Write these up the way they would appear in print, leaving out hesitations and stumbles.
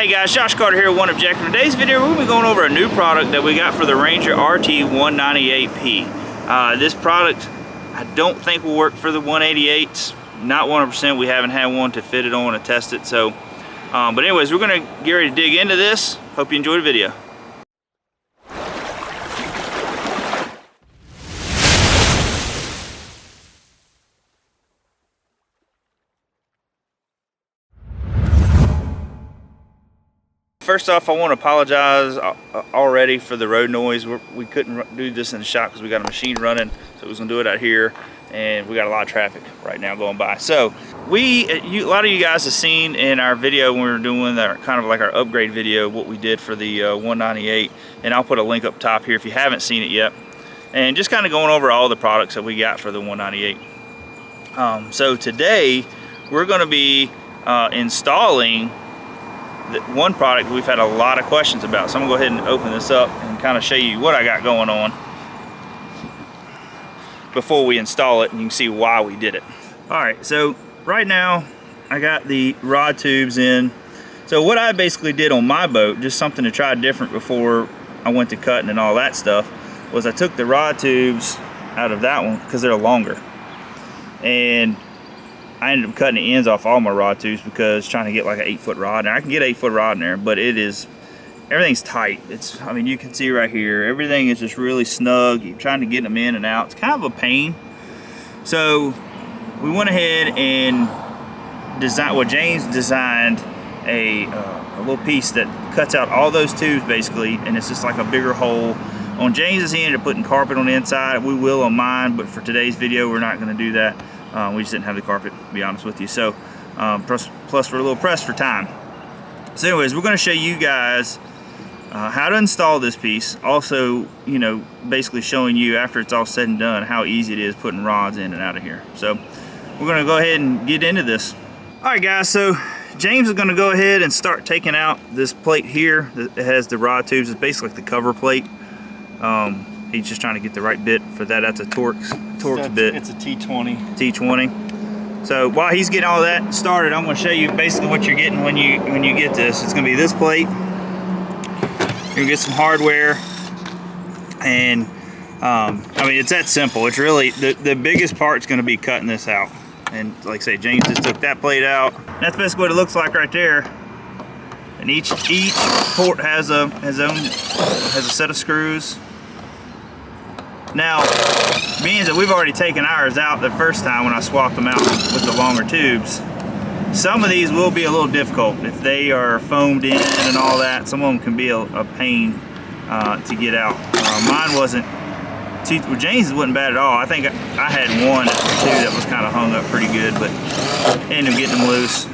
Hey guys, Josh Carter here with OneObjective. In today's video, we're going to be going over a new product that we got for the Ranger RT198P. This product, I don't think will work for the 188s. Not 100%. We haven't had one to fit it on and test it. So, but anyways, we're going to get ready to dig into this. Hope you enjoy the video. First off, I want to apologize already for the road noise. We couldn't do this in the shop because we got a machine running, so we was gonna do it out here, and we got a lot of traffic right now going by. So a lot of you guys have seen in our video when we were doing our kind of like our upgrade video what we did for the 198, and I'll put a link up top here if you haven't seen it yet, and just kind of going over all the products that we got for the 198. So today we're going to be installing one product we've had a lot of questions about. So I'm gonna go ahead and open this up and kind of show you what I got going on before we install it, and you can see why we did it. All right, so right now I got the rod tubes in. So what I basically did on my boat, just something to try different before I went to cutting and all that stuff, was I took the rod tubes out of that one because they're longer, and I ended up cutting the ends off all my rod tubes because trying to get like an 8-foot rod, and I can get an 8-foot rod in there, but everything's tight. I mean, you can see right here, everything is just really snug. You're trying to get them in and out. It's kind of a pain. So we went ahead and James designed a little piece that cuts out all those tubes basically, and it's just like a bigger hole. On James's end, they're putting carpet on the inside. We will on mine, but for today's video, we're not gonna do that. We just didn't have the carpet, to be honest with you. So, plus we're a little pressed for time. So anyways, we're going to show you guys how to install this piece. Also, you know, basically showing you after it's all said and done how easy it is putting rods in and out of here. So we're going to go ahead and get into this. All right, guys. So James is going to go ahead and start taking out this plate here that has the rod tubes. It's basically like the cover plate. He's just trying to get the right bit for that. That's a Torx bit. It's a T20. T20. So while he's getting all that started, I'm going to show you basically what you're getting when you get this. It's going to be this plate. You're going to get some hardware, and I mean, it's that simple. It's really the biggest part's going to be cutting this out. And like I say, James just took that plate out. That's basically what it looks like right there. And each port has a set of screws. Now, being that we've already taken ours out the first time when I swapped them out with the longer tubes, some of these will be a little difficult. If they are foamed in and all that, some of them can be a pain to get out. Mine wasn't, well, James wasn't bad at all. I think I had one or two that was kind of hung up pretty good, but I ended up getting them loose.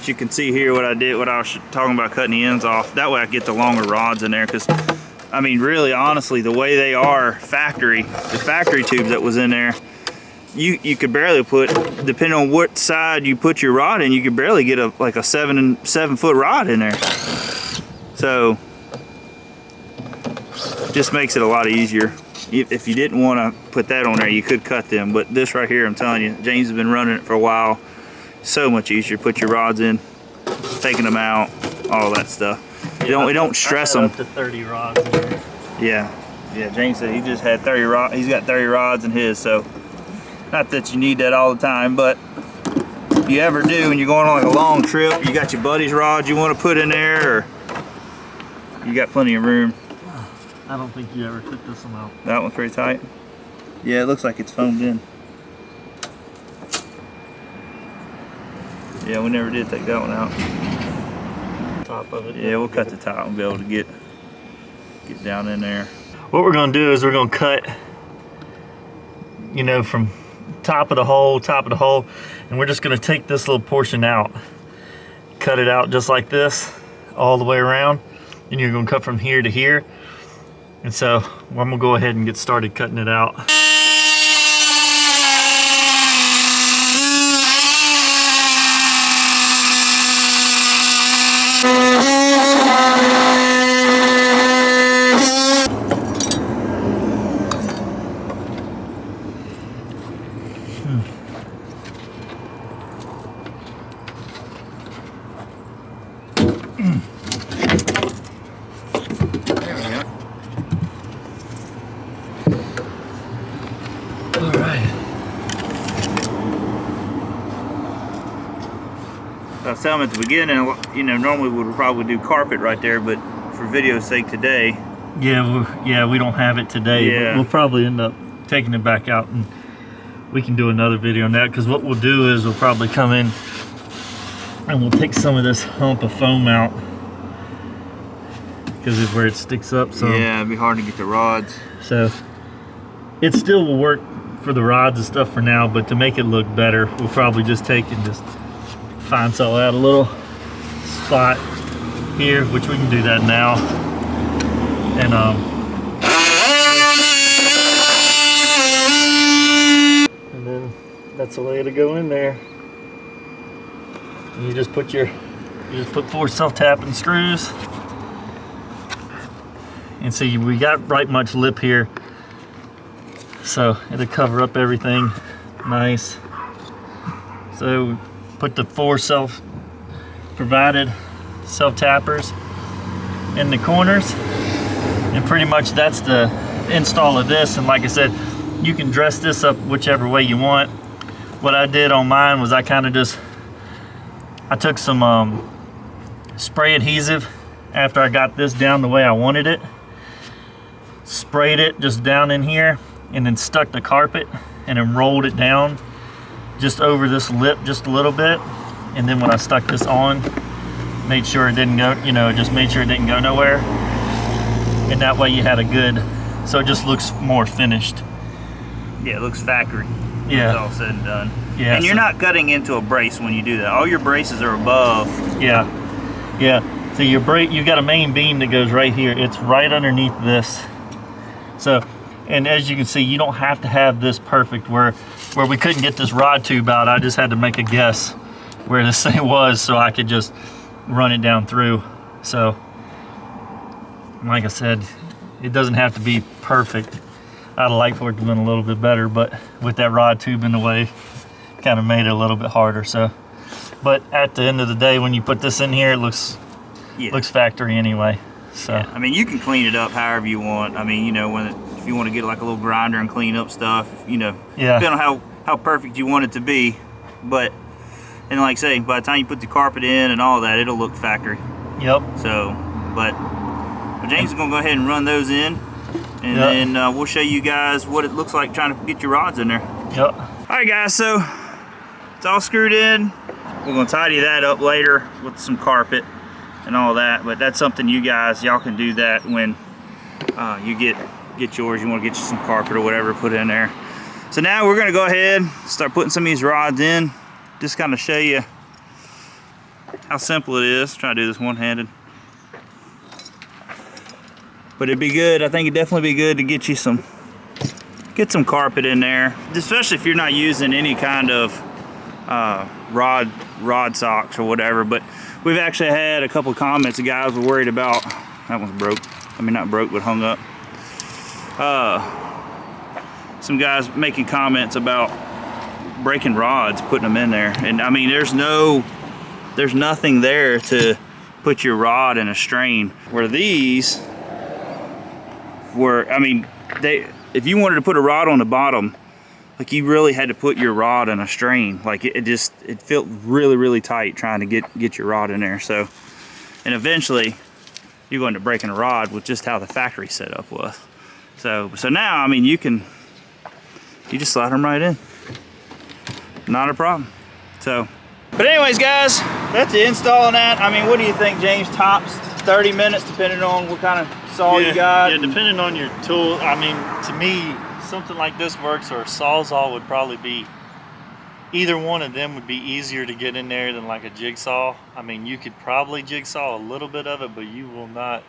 You can see here what I did, what I was talking about, cutting the ends off. That way I get the longer rods in there, because I mean, really honestly, the way they are the factory tubes that was in there, you could barely put, depending on what side you put your rod in, you could barely get like a 7-foot rod in there. So just makes it a lot easier. If you didn't want to put that on there, you could cut them, but this right here, I'm telling you, James has been running it for a while. So much easier. Put your rods in, taking them out, all that stuff. Yeah, we don't stress them. Up to 30 rods in there. Yeah, James said he just had 30 rods. He's got 30 rods in his, so not that you need that all the time, but if you ever do, and you're going on like a long trip, you got your buddy's rods you want to put in there, or you got plenty of room. I don't think you ever took this one out. That one's pretty tight. Yeah, it looks like it's foamed in. Yeah, we never did take that one out. Top of it. Yeah, we'll cut the top and be able to get down in there. What we're gonna do is we're gonna cut, you know, from top of the hole, and we're just gonna take this little portion out, cut it out just like this, all the way around, and you're gonna cut from here to here. And so I'm gonna go ahead and get started cutting it out. There we go. All right. I was telling them at the beginning, you know, normally we would probably do carpet right there, but for video's sake today. Yeah, we don't have it today. Yeah. But we'll probably end up taking it back out, and we can do another video on that. Because what we'll do is we'll probably come in and we'll take some of this hump of foam out, because it's where it sticks up. So yeah, it'd be hard to get the rods. So it still will work for the rods and stuff for now, but to make it look better, we'll probably just take and just fine saw out a little spot here, which we can do that now. And then that's the way to go in there. And you just put 4 self-tapping screws. And see, we got right much lip here, so it'll cover up everything nice. So put the 4 self-provided self-tappers in the corners, and pretty much that's the install of this. And like I said, you can dress this up whichever way you want. What I did on mine was I took some spray adhesive after I got this down the way I wanted it, sprayed it just down in here, and then stuck the carpet and then rolled it down just over this lip just a little bit. And then when I stuck this on, made sure it didn't go, just made sure it didn't go nowhere. And that way you had a good, so it just looks more finished. Yeah, it looks factory. Yeah. It's all said and done. Yeah. And you're not cutting into a brace when you do that. All your braces are above. Yeah. Yeah. So you got a main beam that goes right here. It's right underneath this. So, and as you can see, you don't have to have this perfect where we couldn't get this rod tube out. I just had to make a guess where this thing was so I could just run it down through. So, like I said, it doesn't have to be perfect. I'd like for it to have been a little bit better, but with that rod tube in the way, kind of made it a little bit harder. So, but at the end of the day, when you put this in here, it looks factory anyway. So yeah. I mean, you can clean it up however you want. I mean, if you want to get like a little grinder and clean up stuff, yeah, depending on how perfect you want it to be. But, and like I say, by the time you put the carpet in and all that, it'll look factory. Yep. So, but James is gonna go ahead and run those in, and then we'll show you guys what it looks like trying to get your rods in there. Yep. All right, guys. So it's all screwed in. We're gonna tidy that up later with some carpet and all that, but that's something y'all can do that when you get yours. You want to get you some carpet or whatever, put it in there. So now we're gonna go ahead and start putting some of these rods in, just kind of show you how simple it is. Try to do this one-handed, but it'd be good. I think it'd definitely be good to get some carpet in there, especially if you're not using any kind of rod socks or whatever. But we've actually had a couple of comments. The guys were worried about, that one's broke. I mean, not broke, but hung up. Some guys making comments about breaking rods, putting them in there. And I mean, there's nothing there to put your rod in a strain. Where these were, I mean, if you wanted to put a rod on the bottom, like you really had to put your rod in a strain. Like it felt really, really tight trying to get your rod in there. So, and eventually you're going to breaking a rod with just how the factory setup was. So now, I mean, you just slide them right in. Not a problem. So, but anyways, guys, that's the install on that. I mean, what do you think, James? Tops 30 minutes, depending on what kind of saw you got. Yeah, depending on your tool. I mean, to me, something like this works, or a Sawzall would probably be, either one of them would be easier to get in there than like a jigsaw. I mean, you could probably jigsaw a little bit of it, but you will not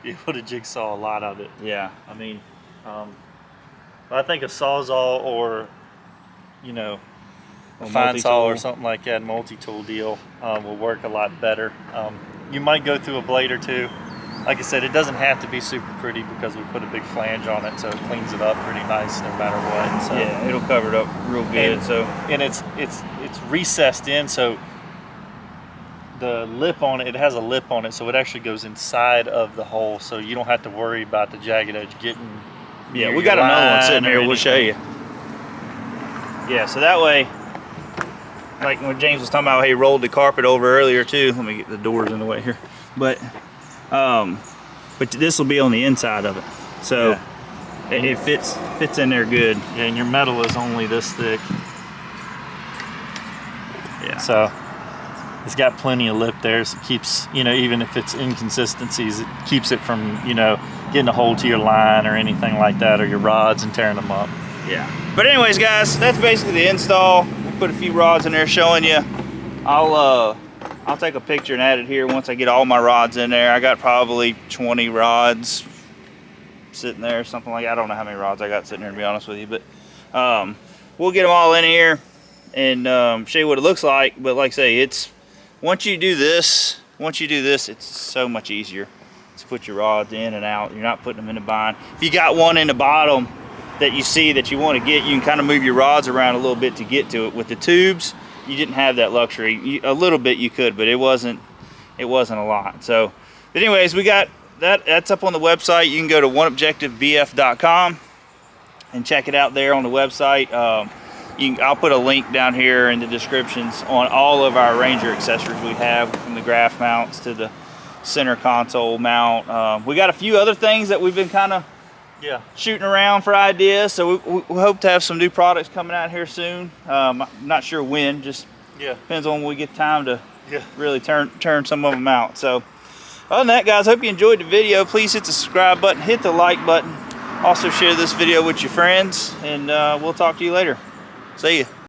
be able to jigsaw a lot of it. Yeah. I mean, I think a Sawzall or, a fine saw or something like that, multi-tool deal will work a lot better. You might go through a blade or two, like I said, it doesn't have to be super pretty because we put a big flange on it, so it cleans it up pretty nice no matter what. So, yeah, it'll cover it up real good. And it's recessed in, so the lip on it, it has a lip on it, so it actually goes inside of the hole, so you don't have to worry about the jagged edge getting. Yeah, we got another one sitting here. We'll show you. Yeah, so that way, like when James was talking about how he rolled the carpet over earlier too. Let me get the doors in the way here. But this will be on the inside of it, so it fits in there good. Yeah, and your metal is only this thick. Yeah. So it's got plenty of lip there, so it keeps, you know, even if it's inconsistencies, it keeps it from, you know, getting a hold to your line or anything like that, or your rods and tearing them up. Yeah. But anyways, guys, that's basically the install. We'll put a few rods in there showing you. I'll take a picture and add it here once I get all my rods in there. I got probably 20 rods sitting there, something like that. I don't know how many rods I got sitting there, to be honest with you, but we'll get them all in here and show you what it looks like. But like I say, it's once you do this, it's so much easier to put your rods in and out. You're not putting them in a bind. If you got one in the bottom that you see that you want to get, you can kind of move your rods around a little bit to get to it. With the tubes, you didn't have that luxury. A little bit you could, but it wasn't a lot. So, but anyways, we got that's up on the website. You can go to OneObjectiveBF.com and check it out there on the website. I'll put a link down here in the descriptions on all of our Ranger accessories we have, from the graph mounts to the center console mount. We got a few other things that we've been kind of shooting around for ideas, so we hope to have some new products coming out here soon. I'm not sure when, just depends on when we get time to really turn some of them out. So other than that, guys, hope you enjoyed the video. Please hit the subscribe button, hit the like button, also share this video with your friends, and we'll talk to you later. See ya.